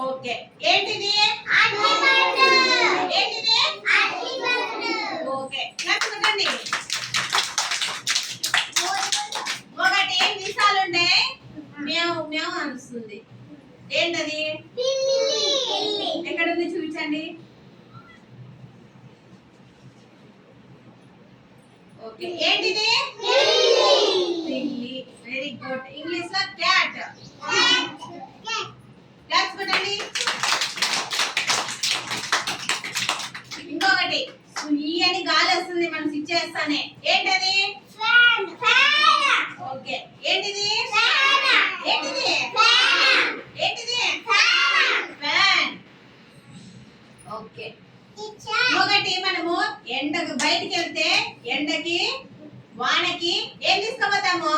okay ఏంటిది ఏంటిది okay నచ్చుకోండి ఒకటి మీసాలు ఉంటాయి మేము మేము అనిస్తుంది ఏంటది ఎక్కడ ఉంది చూపించండి ఓకే ఏంటిది పిల్లి వెరీ గుడ్ ఇంగ్లీష్ లో క్యాట్ క్లాస్ పెట్టండి ఇంకొకటి సుయ్యి అని గాలి వస్తుంది మనం స్విచ్ చేస్తానే ఏంటది ఓకే ఏంటిది ఏంటిది ఏంటిది ఫ్యాన్ ఓకే ఒకటి మనము ఎండకు బయటికి వెళ్తే ఎండకి వానకి ఏం తీసుకుపోతాము